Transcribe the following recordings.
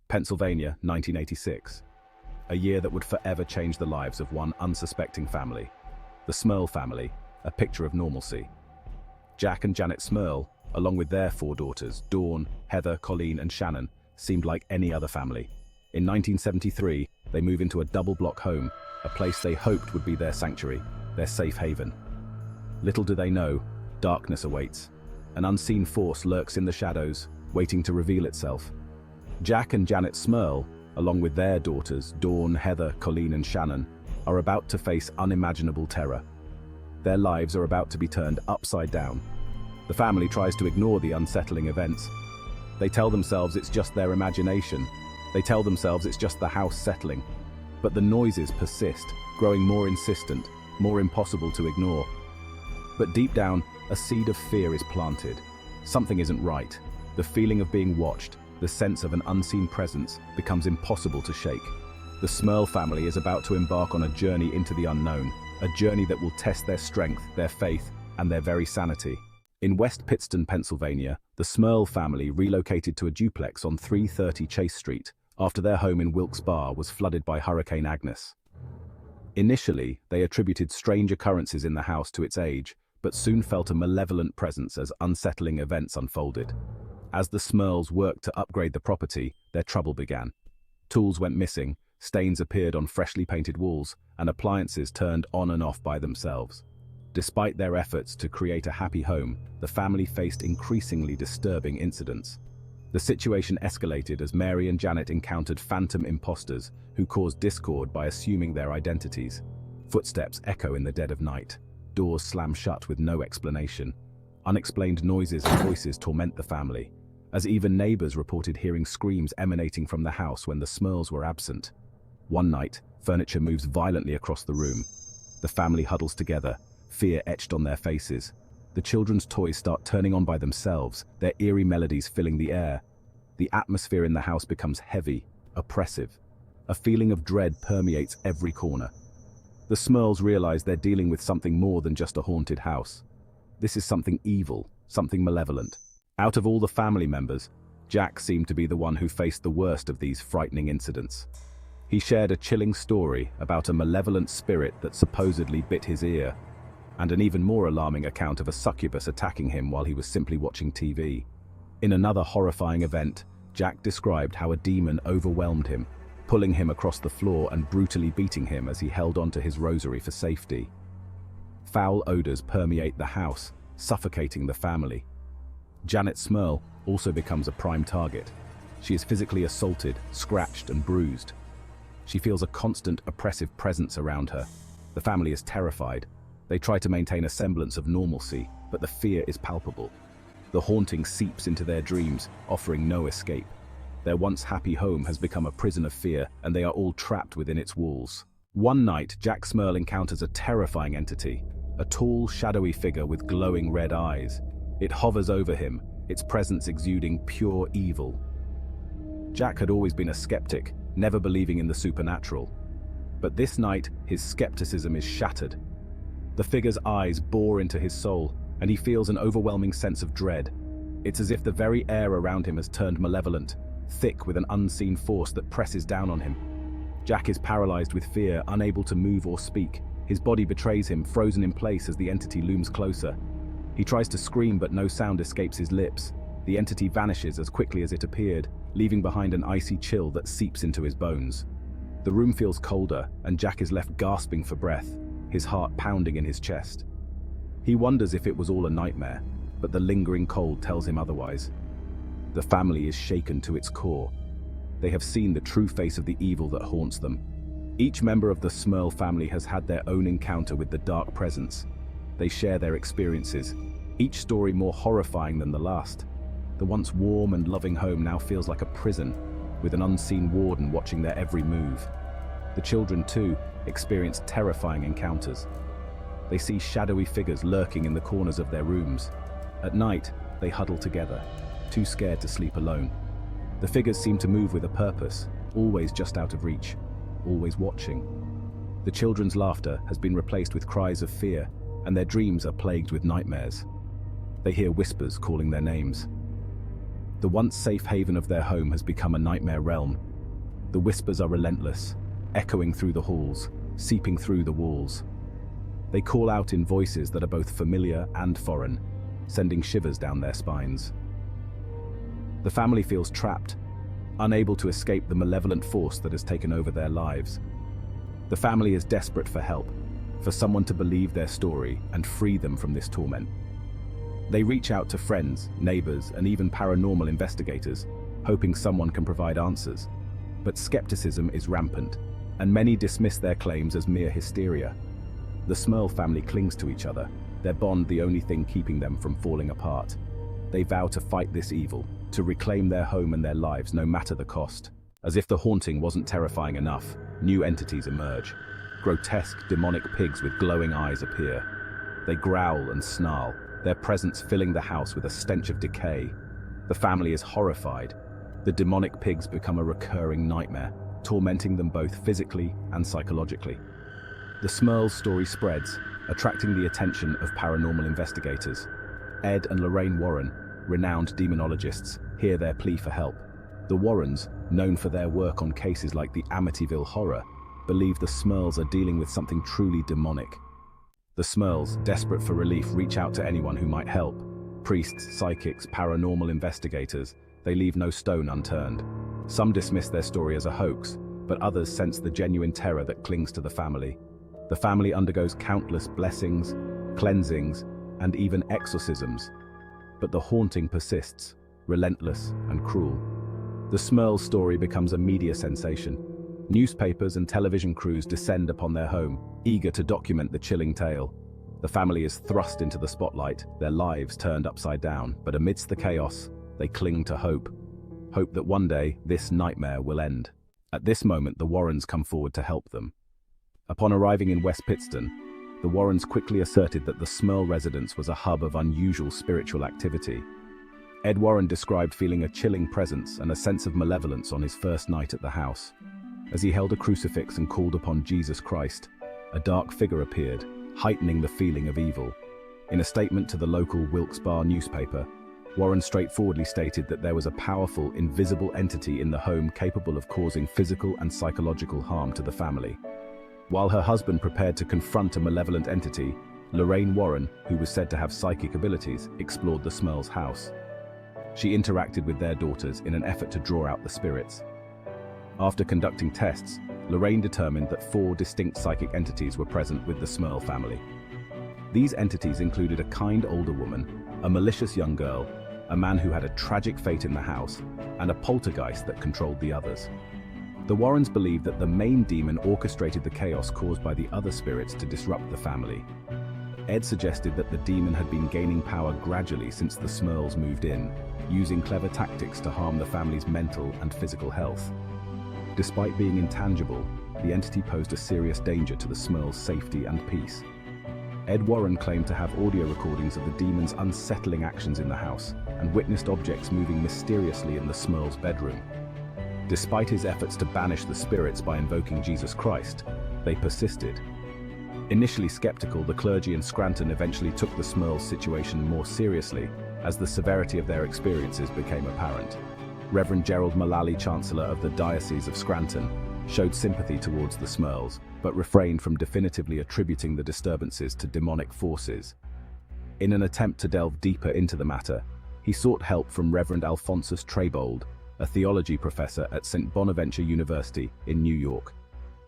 Pennsylvania, 1986. A year that would forever change the lives of one unsuspecting family. The Smurl family, a picture of normalcy. Jack and Janet Smurl, along with their 4 daughters, Dawn, Heather, Colleen, and Shannon, seemed like any other family. In 1973, they move into a double-block home, a place they hoped would be their sanctuary, their safe haven. Little do they know, darkness awaits. An unseen force lurks in the shadows, waiting to reveal itself. Jack and Janet Smurl, along with their daughters, Dawn, Heather, Colleen, and Shannon, are about to face unimaginable terror. Their lives are about to be turned upside down. The family tries to ignore the unsettling events. They tell themselves it's just their imagination. They tell themselves it's just the house settling. But the noises persist, growing more insistent, more impossible to ignore. But deep down, a seed of fear is planted. Something isn't right. The feeling of being watched, the sense of an unseen presence, becomes impossible to shake. The Smurl family is about to embark on a journey into the unknown, a journey that will test their strength, their faith, and their very sanity. In West Pittston, Pennsylvania, the Smurl family relocated to a duplex on 330 Chase Street after their home in Wilkes-Barre was flooded by Hurricane Agnes. Initially, they attributed strange occurrences in the house to its age, but soon felt a malevolent presence as unsettling events unfolded. As the Smurls worked to upgrade the property, their trouble began. Tools went missing, stains appeared on freshly painted walls, and appliances turned on and off by themselves. Despite their efforts to create a happy home, the family faced increasingly disturbing incidents. The situation escalated as Mary and Janet encountered phantom imposters who caused discord by assuming their identities. Footsteps echo in the dead of night. Doors slam shut with no explanation. Unexplained noises and voices torment the family, as even neighbors reported hearing screams emanating from the house when the Smurls were absent. One night, furniture moves violently across the room. The family huddles together, fear etched on their faces. The children's toys start turning on by themselves, their eerie melodies filling the air. The atmosphere in the house becomes heavy, oppressive. A feeling of dread permeates every corner. The Smurls realize they're dealing with something more than just a haunted house. This is something evil, something malevolent. Out of all the family members, Jack seemed to be the one who faced the worst of these frightening incidents. He shared a chilling story about a malevolent spirit that supposedly bit his ear, and an even more alarming account of a succubus attacking him while he was simply watching TV. In another horrifying event, Jack described how a demon overwhelmed him, pulling him across the floor and brutally beating him as he held onto his rosary for safety. Foul odors permeate the house, suffocating the family. Janet Smurl also becomes a prime target. She is physically assaulted, scratched, and bruised. She feels a constant oppressive presence around her. The family is terrified. They try to maintain a semblance of normalcy, but the fear is palpable. The haunting seeps into their dreams, offering no escape. Their once happy home has become a prison of fear, and they are all trapped within its walls. One night, Jack Smurl encounters a terrifying entity, a tall, shadowy figure with glowing red eyes. It hovers over him, its presence exuding pure evil. Jack had always been a skeptic, never believing in the supernatural. But this night, his skepticism is shattered. The figure's eyes bore into his soul, and he feels an overwhelming sense of dread. It's as if the very air around him has turned malevolent, thick with an unseen force that presses down on him. Jack is paralyzed with fear, unable to move or speak. His body betrays him, frozen in place as the entity looms closer. He tries to scream, but no sound escapes his lips. The entity vanishes as quickly as it appeared, leaving behind an icy chill that seeps into his bones. The room feels colder, and Jack is left gasping for breath, his heart pounding in his chest. He wonders if it was all a nightmare, but the lingering cold tells him otherwise. The family is shaken to its core. They have seen the true face of the evil that haunts them. Each member of the Smurl family has had their own encounter with the dark presence. They share their experiences, each story more horrifying than the last. The once warm and loving home now feels like a prison, with an unseen warden watching their every move. The children, too, experience terrifying encounters. They see shadowy figures lurking in the corners of their rooms. At night, they huddle together, too scared to sleep alone. The figures seem to move with a purpose, always just out of reach, always watching. The children's laughter has been replaced with cries of fear, and their dreams are plagued with nightmares. They hear whispers calling their names. The once safe haven of their home has become a nightmare realm. The whispers are relentless, echoing through the halls, seeping through the walls. They call out in voices that are both familiar and foreign, sending shivers down their spines. The family feels trapped, unable to escape the malevolent force that has taken over their lives. The family is desperate for help, for someone to believe their story and free them from this torment. They reach out to friends, neighbors, and even paranormal investigators, hoping someone can provide answers. But skepticism is rampant, and many dismiss their claims as mere hysteria. The Smurl family clings to each other, their bond the only thing keeping them from falling apart. They vow to fight this evil, to reclaim their home and their lives no matter the cost. As if the haunting wasn't terrifying enough, new entities emerge. Grotesque, demonic pigs with glowing eyes appear. They growl and snarl, their presence filling the house with a stench of decay. The family is horrified. The demonic pigs become a recurring nightmare, tormenting them both physically and psychologically. The Smurl story spreads, attracting the attention of paranormal investigators. Ed and Lorraine Warren, renowned demonologists, hear their plea for help. The Warrens, known for their work on cases like the Amityville Horror, believe the Smurls are dealing with something truly demonic. The Smurls, desperate for relief, reach out to anyone who might help. Priests, psychics, paranormal investigators, they leave no stone unturned. Some dismiss their story as a hoax, but others sense the genuine terror that clings to the family. The family undergoes countless blessings, cleansings, and even exorcisms. But the haunting persists, relentless and cruel. The Smurl story becomes a media sensation. Newspapers and television crews descend upon their home, eager to document the chilling tale. The family is thrust into the spotlight, their lives turned upside down, but amidst the chaos, they cling to hope. Hope that one day, this nightmare will end. At this moment, the Warrens come forward to help them. Upon arriving in West Pittston, the Warrens quickly asserted that the Smurl residence was a hub of unusual spiritual activity. Ed Warren described feeling a chilling presence and a sense of malevolence on his first night at the house. As he held a crucifix and called upon Jesus Christ, a dark figure appeared, heightening the feeling of evil. In a statement to the local Wilkes-Barre newspaper, Warren straightforwardly stated that there was a powerful, invisible entity in the home capable of causing physical and psychological harm to the family. While her husband prepared to confront a malevolent entity, Lorraine Warren, who was said to have psychic abilities, explored the Smurls' house. She interacted with their daughters in an effort to draw out the spirits. After conducting tests, Lorraine determined that 4 distinct psychic entities were present with the Smurl family. These entities included a kind older woman, a malicious young girl, a man who had a tragic fate in the house, and a poltergeist that controlled the others. The Warrens believed that the main demon orchestrated the chaos caused by the other spirits to disrupt the family. Ed suggested that the demon had been gaining power gradually since the Smurls moved in, using clever tactics to harm the family's mental and physical health. Despite being intangible, the entity posed a serious danger to the Smurls' safety and peace. Ed Warren claimed to have audio recordings of the demon's unsettling actions in the house and witnessed objects moving mysteriously in the Smurls' bedroom. Despite his efforts to banish the spirits by invoking Jesus Christ, they persisted. Initially skeptical, the clergy in Scranton eventually took the Smurls' situation more seriously as the severity of their experiences became apparent. Reverend Gerald Mullally, Chancellor of the Diocese of Scranton, showed sympathy towards the Smurls, but refrained from definitively attributing the disturbances to demonic forces. In an attempt to delve deeper into the matter, he sought help from Reverend Alphonsus Trebold, a theology professor at St. Bonaventure University in New York.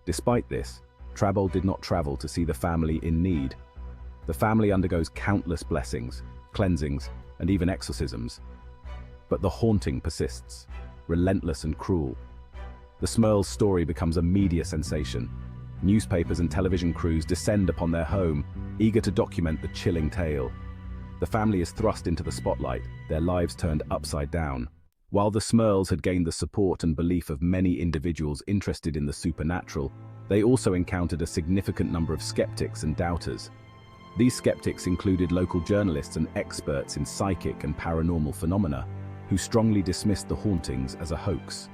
Despite this, Trebold did not travel to see the family in need. The family undergoes countless blessings, cleansings, and even exorcisms. But the haunting persists, relentless and cruel. The Smurls' story becomes a media sensation. Newspapers and television crews descend upon their home, eager to document the chilling tale. The family is thrust into the spotlight, their lives turned upside down. While the Smurls had gained the support and belief of many individuals interested in the supernatural, they also encountered a significant number of skeptics and doubters. These skeptics included local journalists and experts in psychic and paranormal phenomena, who strongly dismissed the hauntings as a hoax.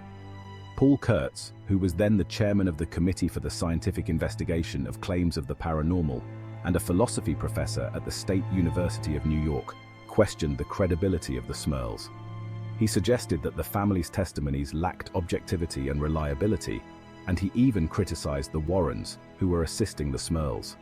Paul Kurtz, who was then the chairman of the Committee for the Scientific Investigation of Claims of the Paranormal and a philosophy professor at the State University of New York, questioned the credibility of the Smurls. He suggested that the family's testimonies lacked objectivity and reliability, and he even criticized the Warrens, who were assisting the Smurls.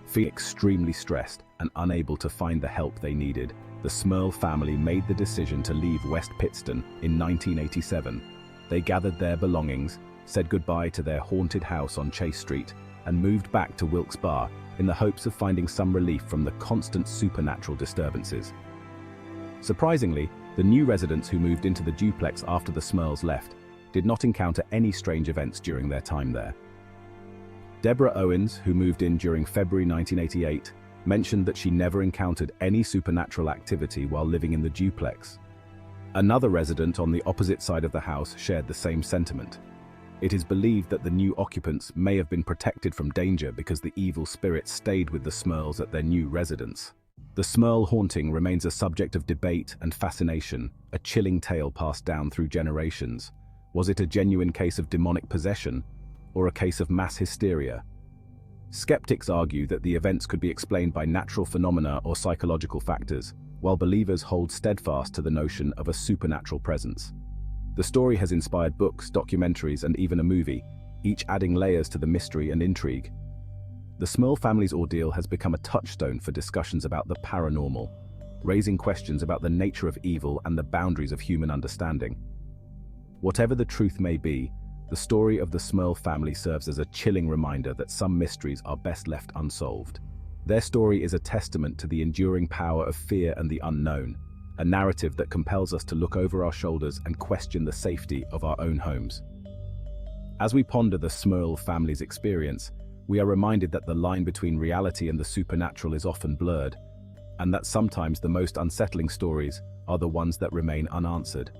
Feeling extremely stressed and unable to find the help they needed, the Smurl family made the decision to leave West Pittston in 1987. They gathered their belongings, said goodbye to their haunted house on Chase Street, and moved back to Wilkes-Barre in the hopes of finding some relief from the constant supernatural disturbances. Surprisingly, the new residents who moved into the duplex after the Smurls left did not encounter any strange events during their time there. Deborah Owens, who moved in during February 1988, mentioned that she never encountered any supernatural activity while living in the duplex. Another resident on the opposite side of the house shared the same sentiment. It is believed that the new occupants may have been protected from danger because the evil spirits stayed with the Smurls at their new residence. The Smurl haunting remains a subject of debate and fascination, a chilling tale passed down through generations. Was it a genuine case of demonic possession, or a case of mass hysteria? Skeptics argue that the events could be explained by natural phenomena or psychological factors, while believers hold steadfast to the notion of a supernatural presence. The story has inspired books, documentaries, and even a movie, each adding layers to the mystery and intrigue. The Smurl family's ordeal has become a touchstone for discussions about the paranormal, raising questions about the nature of evil and the boundaries of human understanding. Whatever the truth may be, the story of the Smurl family serves as a chilling reminder that some mysteries are best left unsolved. Their story is a testament to the enduring power of fear and the unknown, a narrative that compels us to look over our shoulders and question the safety of our own homes. As we ponder the Smurl family's experience, we are reminded that the line between reality and the supernatural is often blurred, and that sometimes the most unsettling stories are the ones that remain unanswered.